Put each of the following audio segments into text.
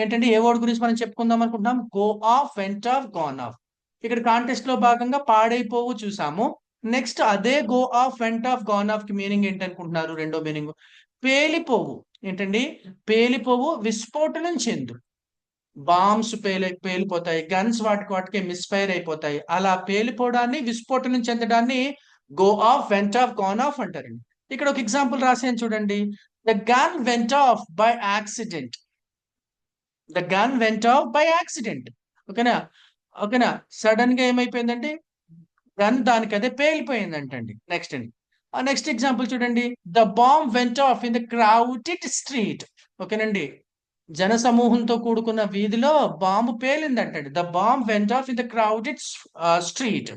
ఏంటంటే ఏ వర్డ్ గురించి మనం చెప్పుకుందాం అనుకుంటున్నాం? Go off, went off, gone of. ఇక్కడ కాంటెస్ట్ లో భాగంగా పాడైపోవు చూసాము. నెక్స్ట్ అదే go off, went off, gone of కి మీనింగ్ ఏంటి అనుకుంటున్నారు? రెండో మీనింగ్ పేలిపోవు. ఏంటండి? పేలిపోవు, విస్ఫోటనం చెందు. బాంబ్స్ పేలిపోతాయి, గన్స్ వాటికి వాటికి మిస్ఫైర్ అయిపోతాయి. అలా పేలిపోవడాన్ని, విస్ఫోటనం చెందడాన్ని go off, went off, gone off అంటారండి. ఇక్కడ ఒక ఎగ్జాంపుల్ రాసాను చూడండి. The gun went off by accident. The gun went off by accident. ఓకేనా? ఓకేనా? సడన్ గా ఏమైపోయిందంటే గన్ దానికి అదే పేలిపోయిందంటండి. నెక్స్ట్ అండి, నెక్స్ట్ ఎగ్జాంపుల్ చూడండి. The bomb went off in the crowded street. ఓకేనండి? జన సమూహంతో కూడుకున్న వీధిలో బాంబు పేలిందంటండి. The bomb went off in the crowded street.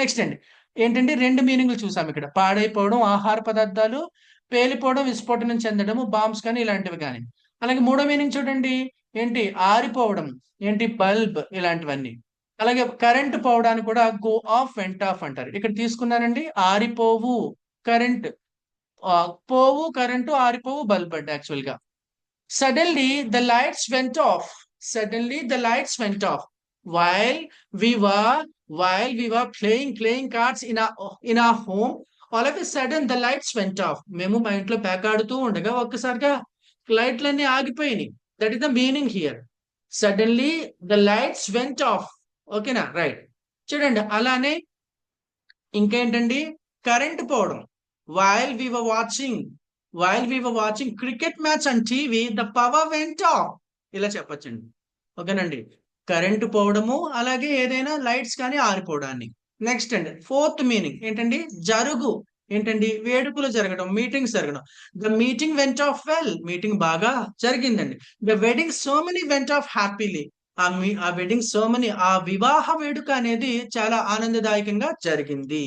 Next అండి, ఏంటంటే రెండు మీనింగ్లు చూసాం ఇక్కడ. పాడైపోవడం ఆహార పదార్థాలు, పేలిపోవడం విస్ఫోటనం చెందడము బాంబ్స్ కానీ ఇలాంటివి కానీ. అలాగే మూడో మీనింగ్ చూడండి. ఏంటి? ఆరిపోవడం. ఏంటి? బల్బ్ ఇలాంటివన్నీ. అలాగే కరెంట్ పోవడాన్ని కూడా గో ఆఫ్, వెంట్ ఆఫ్ అంటారు. ఇక్కడ తీసుకున్నానండి. ఆరిపోవు కరెంట్, పోవు కరెంటు, ఆరిపోవు బల్బ్ అండి యాక్చువల్ గా. Suddenly the lights went off. Suddenly the lights went off. While we were playing cards in our home, all of a sudden the lights went off. మేము మా ఇంట్లో పేకాడుతూ ఉండగా ఒక్కసారిగా లైట్లన్నీ ఆగిపోయినాయి. That is the meaning here. Suddenly the lights went off. ఓకేనా? Right. చూడండి, అలానే ఇంకేంటండి? కరెంట్ పోవడం. While we were watching cricket match on TV, the power went off. ఇలా చెప్పొచ్చండి. ఓకేనండి? కరెంటు పోవడము, అలాగే ఏదైనా లైట్స్ కానీ ఆరిపోవడాన్ని. నెక్స్ట్ అండి, ఫోర్త్ మీనింగ్ ఏంటండి? జరుగు. ఏంటండి? వేడుకలు జరగడం, మీటింగ్స్ జరగడం. The meeting went off well. Meeting బాగా జరిగిందండి. The wedding ceremony went off happily. ఆ వెడ్డింగ్ సెరమనీ, ఆ వివాహ వేడుక అనేది చాలా ఆనందదాయకంగా జరిగింది.